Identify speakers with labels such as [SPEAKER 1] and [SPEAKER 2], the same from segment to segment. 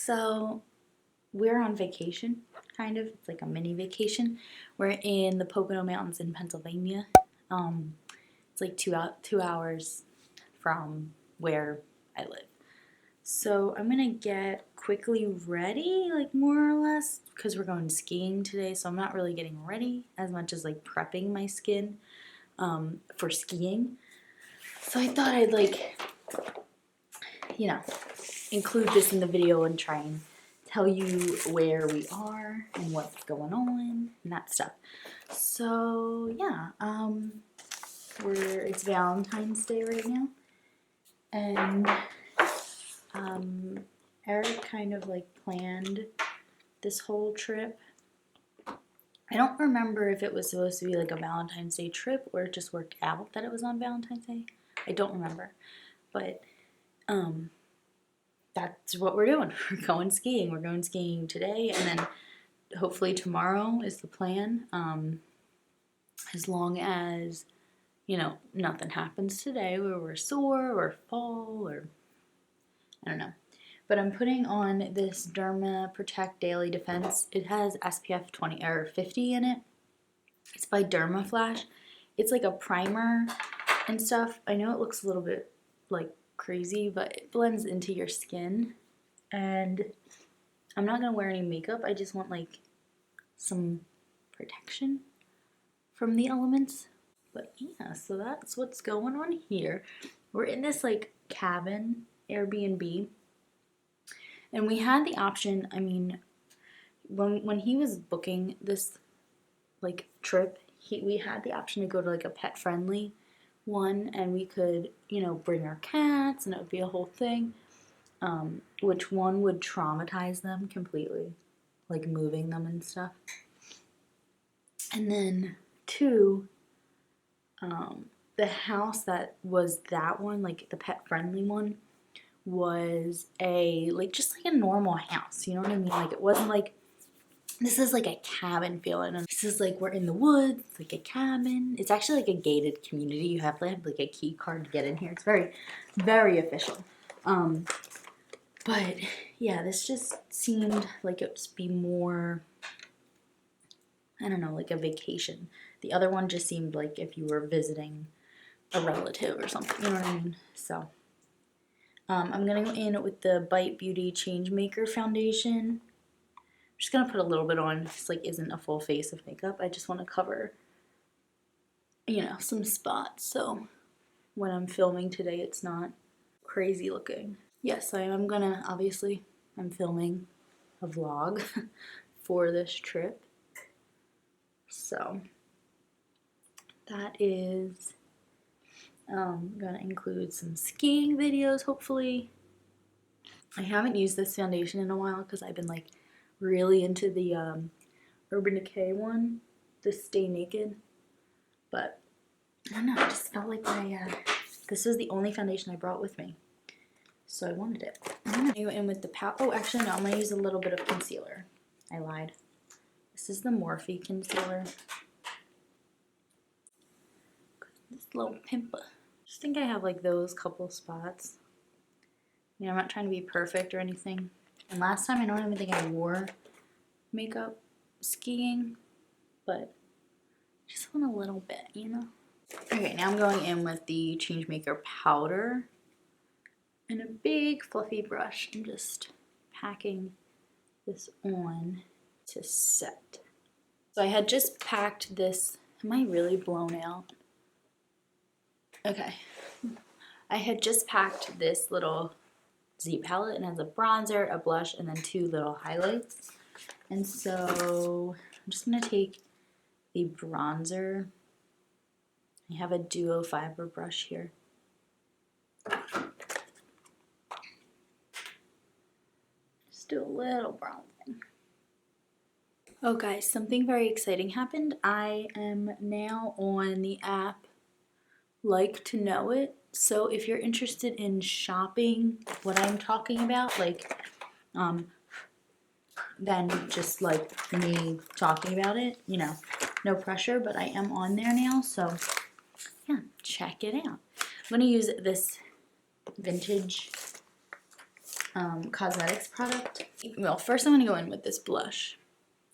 [SPEAKER 1] So we're on vacation, kind of. It's like a mini vacation. We're in the Pocono Mountains in Pennsylvania. It's like 2 hours from where I live. So I'm gonna get quickly ready, like more or less, because we're going skiing today. So I'm not really getting ready as much as like prepping my skin for skiing. So I thought I'd include this in the video and try and tell you where we are and what's going on and that stuff. So yeah, it's Valentine's Day right now, and Eric kind of like planned this whole trip. I don't remember if it was supposed to be like a Valentine's Day trip or it just worked out that it was on Valentine's Day. I don't remember, but that's what we're doing. We're going skiing. We're going skiing today, and then hopefully tomorrow is the plan. As long as, nothing happens today where we're sore or fall or I don't know. But I'm putting on this Derma Protect Daily Defense. It has SPF 20 or 50 in it. It's by Derma Flash. It's like a primer and stuff. I know it looks a little bit like crazy, but it blends into your skin. And I'm not gonna wear any makeup. I just want like some protection from the elements. But yeah, so that's what's going on here. We're in this like cabin Airbnb, and we had the option. I mean, when he was booking this like trip, we had the option to go to like a pet friendly one, and we could bring our cats, and it would be a whole thing. Which one would traumatize them completely, like moving them and stuff. And then two, the house that was that one, like the pet friendly one, was just like a normal house. You know what I mean? Like it wasn't like, this is like a cabin feeling. And this is like we're in the woods, like a cabin. It's actually like a gated community. You have to have like a key card to get in here. It's very, very official. But yeah, this just seemed like it would be more, I don't know, like a vacation. The other one just seemed like if you were visiting a relative or something, you know what I mean? So I'm gonna go in with the Bite Beauty Changemaker foundation. I'm just gonna put a little bit on. This like isn't a full face of makeup. I just want to cover, some spots. So when I'm filming today, it's not crazy looking. Yes, I'm filming a vlog for this trip. So that is gonna include some skiing videos, hopefully. I haven't used this foundation in a while because I've been like really into the Urban Decay one, the Stay Naked. But I don't know, I just felt like this was the only foundation I brought with me, so I wanted it. I'm gonna go in with the powder. Oh, actually no, I'm gonna use a little bit of concealer. I lied. This is the Morphe concealer. This little pimple. Just think I have like those couple spots. I'm not trying to be perfect or anything. And last time I don't even think I wore makeup skiing, but just want a little bit, Okay, now I'm going in with the Changemaker powder and a big fluffy brush. I'm just packing this on to set. So I had just packed this. Am I really blown out? Okay. I had just packed this little Z palette, and it has a bronzer, a blush, and then 2 little highlights. And so I'm just going to take the bronzer. I have a duo fiber brush here. Just do a little bronzing. Oh guys, something very exciting happened. I am now on the app Like to Know It. So if you're interested in shopping what I'm talking about, then just like me talking about it, no pressure, but I am on there now, so yeah, check it out. I'm gonna use this vintage cosmetics product. Well, first I'm going to go in with this blush.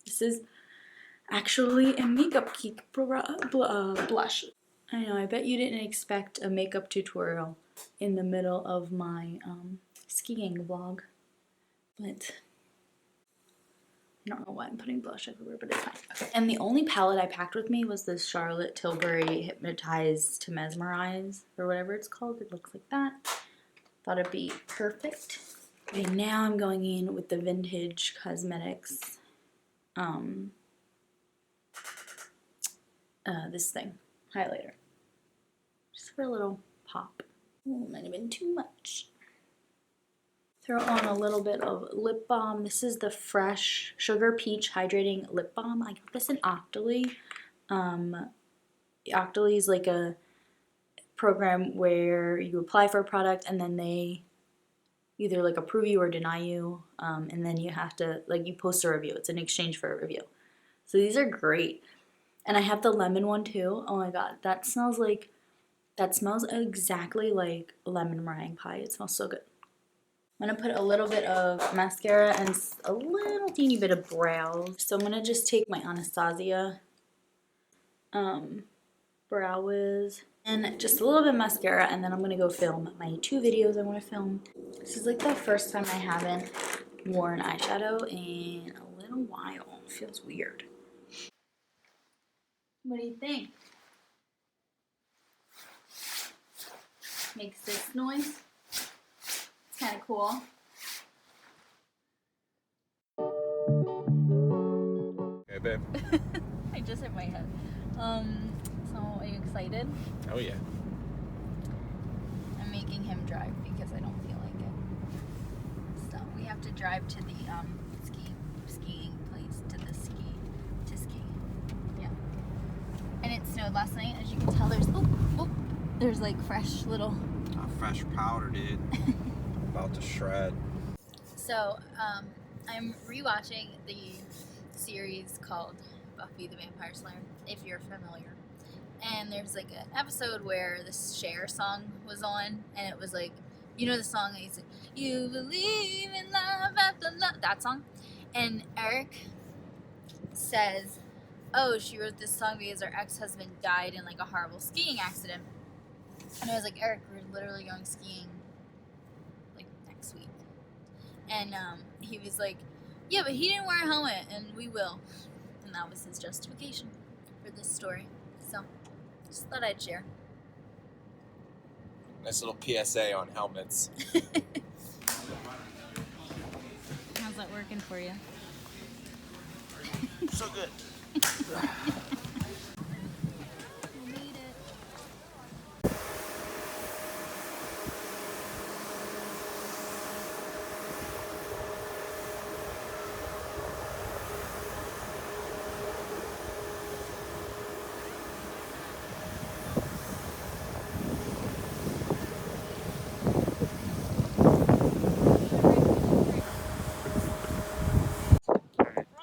[SPEAKER 1] This is actually a makeup geek blush. I know, I bet you didn't expect a makeup tutorial in the middle of my skiing vlog, but I don't know why I'm putting blush everywhere, but it's fine. Okay. And the only palette I packed with me was this Charlotte Tilbury Hypnotize to Mesmerize, or whatever it's called. It looks like that. Thought it'd be perfect. Okay, now I'm going in with the Vintage Cosmetics, this thing, highlighter. Just for a little pop. Ooh, might have been too much. Throw on a little bit of lip balm. This is the Fresh Sugar Peach Hydrating Lip Balm. I got this in Octoly. Octoly is like a program where you apply for a product and then they either like approve you or deny you, and then you have to, like, you post a review. It's in exchange for a review. So these are great. And I have the lemon one too. Oh my god, that smells exactly like lemon meringue pie. It smells so good. I'm going to put a little bit of mascara and a little teeny bit of brows. So I'm going to just take my Anastasia Brow Wiz and just a little bit of mascara, and then I'm going to go film my 2 videos I want to film. This is like the first time I haven't worn eyeshadow in a little while. It feels weird. What do you think? Makes this noise. It's kind of cool.
[SPEAKER 2] Okay, babe.
[SPEAKER 1] I just hit my head. So are you excited?
[SPEAKER 2] Oh yeah.
[SPEAKER 1] I'm making him drive because I don't feel like it. So we have to drive to the skiing place to ski. Yeah. And it snowed last night, as you can tell. There's like fresh little
[SPEAKER 2] Fresh powder, dude. About to shred.
[SPEAKER 1] So, I'm rewatching the series called Buffy the Vampire Slayer, if you're familiar. And there's like an episode where this Cher song was on, and it was like, you know the song that he's like, you believe in love after love, that song? And Eric says, oh, she wrote this song because her ex-husband died in like a horrible skiing accident. And I was like, Eric, we're literally going skiing like next week. And he was like, yeah, but he didn't wear a helmet, and we will. And that was his justification for this story. So, just thought I'd share.
[SPEAKER 2] Nice little PSA on helmets.
[SPEAKER 1] How's that working for you?
[SPEAKER 2] So good.
[SPEAKER 1] We made it.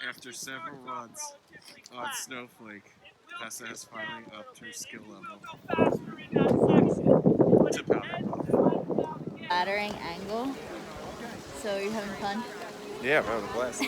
[SPEAKER 2] After several runs on Snowflake, Vesna has finally upped her skill level to powder puff.
[SPEAKER 1] Laddering angle. So you're having fun?
[SPEAKER 2] Yeah, I'm having a blast.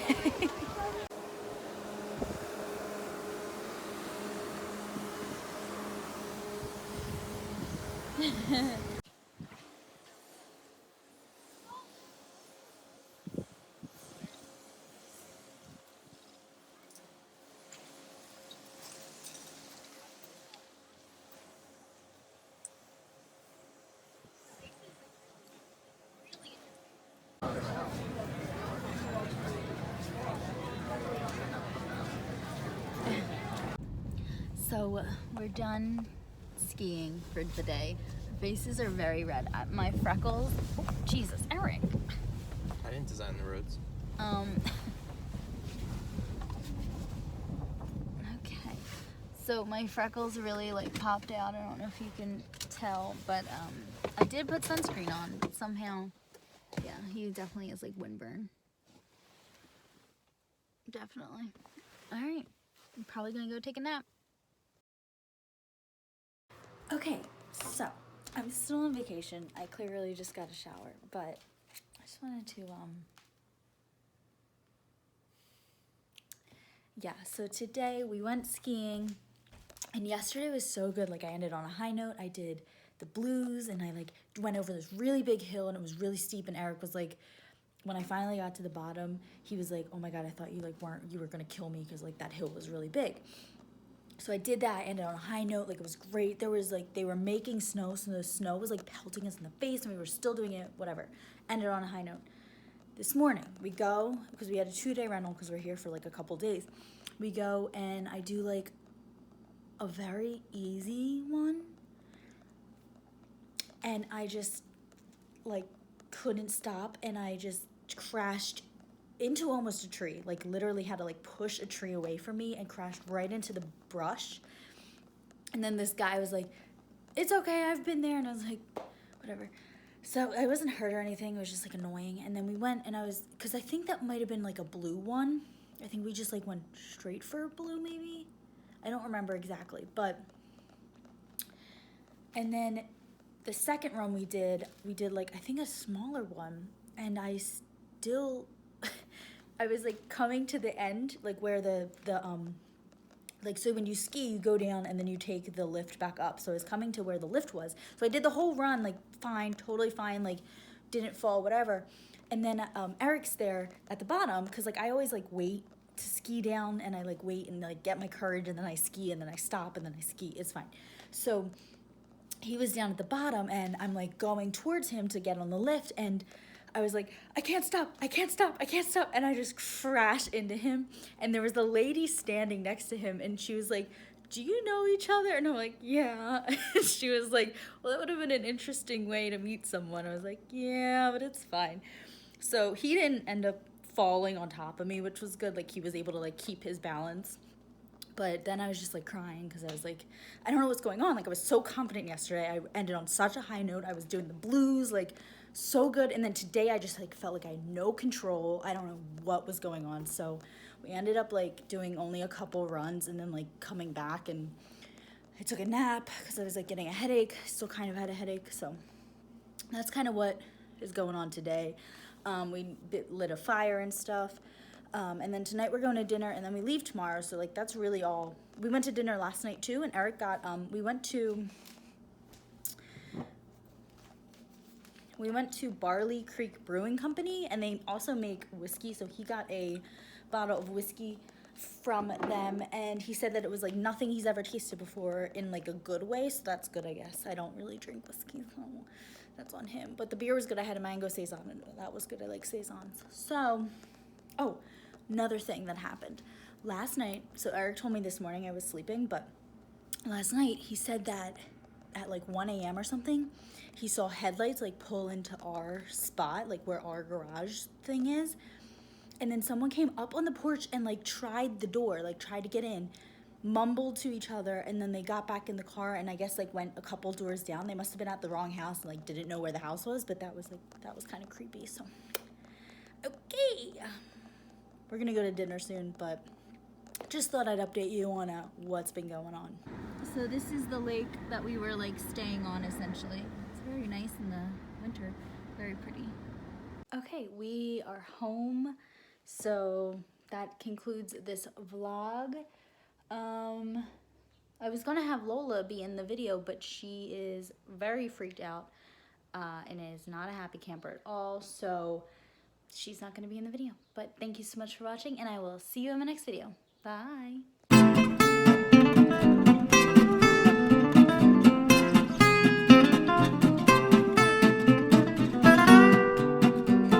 [SPEAKER 1] So we're done skiing for the day. Our faces are very red. My freckles. Oh, Jesus, Eric.
[SPEAKER 2] I didn't design the roads.
[SPEAKER 1] Okay. So my freckles really like popped out. I don't know if you can tell, but I did put sunscreen on, but somehow, yeah, he definitely is like windburn. Definitely. All right. I'm probably gonna go take a nap. Okay, so I'm still on vacation. I clearly just got a shower, but just wanted to, yeah, so today we went skiing, and yesterday was so good. Like, I ended on a high note. I did the blues, and I, like, went over this really big hill, and it was really steep, and Eric was like, when I finally got to the bottom, he was like, oh my God, I thought you, like, you were gonna kill me, because, like, that hill was really big. So I did that, I ended on a high note, like, it was great. There was, like, they were making snow, so the snow was, like, pelting us in the face, and we were still doing it, whatever. Ended on a high note. This morning, we go, because we had a 2-day rental, because we're here for, like, a couple days. We go, and I do, like, a very easy one, and I just, like, couldn't stop, and I just crashed into almost a tree. Like, literally had to, like, push a tree away from me and crashed right into the brush. And then this guy was like, it's okay, I've been there. And I was like, whatever. So I wasn't hurt or anything. It was just, like, annoying. And then we went, and because I think that might have been, like, a blue one. I think we just, like, went straight for blue, maybe. I don't remember exactly, but. And then the second run we did, like, I think a smaller one. And I still, I was, like, coming to the end, like, where like, so when you ski, you go down and then you take the lift back up. So I was coming to where the lift was. So I did the whole run, like, fine, totally fine, like, didn't fall, whatever. And then Eric's there at the bottom, because, like, I always, like, wait to ski down, and I, like, wait and, like, get my courage, and then I ski, and then I stop, and then I ski. It's fine. So he was down at the bottom, and I'm, like, going towards him to get on the lift, and I was like, I can't stop, I can't stop, I can't stop. And I just crashed into him. And there was the lady standing next to him, and she was like, do you know each other? And I'm like, yeah. And she was like, well, that would have been an interesting way to meet someone. I was like, yeah, but it's fine. So he didn't end up falling on top of me, which was good. Like, he was able to, like, keep his balance. But then I was just, like, crying, because I was like, I don't know what's going on. Like, I was so confident yesterday. I ended on such a high note. I was doing the blues, like, so good. And then today I just, like, felt like I had no control. I don't know what was going on. So we ended up, like, doing only a couple runs, and then, like, coming back, and I took a nap because I was, like, getting a headache. I still kind of had a headache. So that's kind of what is going on today. We lit a fire and stuff. And then tonight we're going to dinner, and then we leave tomorrow. So, like, that's really all. We went to dinner last night too, and Eric got, we went to Barley Creek Brewing Company, and they also make whiskey. So he got a bottle of whiskey from them, and he said that it was, like, nothing he's ever tasted before in, like, a good way. So that's good, I guess. I don't really drink whiskey, so that's on him. But the beer was good. I had a mango saison, and that was good. I like saisons. So, oh, another thing that happened last night. So Eric told me this morning, I was sleeping, but last night he said that at, like, 1 a.m. or something, he saw headlights, like, pull into our spot, like, where our garage thing is. And then someone came up on the porch and, like, tried the door, like, tried to get in, mumbled to each other, and then they got back in the car, and I guess, like, went a couple doors down. They must have been at the wrong house and, like, didn't know where the house was, but that was kind of creepy. So, okay, we're gonna go to dinner soon, but just thought I'd update you on what's been going on. So this is the lake that we were, like, staying on, essentially. It's very nice in the winter, very pretty. Okay, we are home, so that concludes this vlog. I was gonna have Lola be in the video, but she is very freaked out and is not a happy camper at all, so she's not gonna be in the video. But thank you so much for watching, and I will see you in my next video. Bye.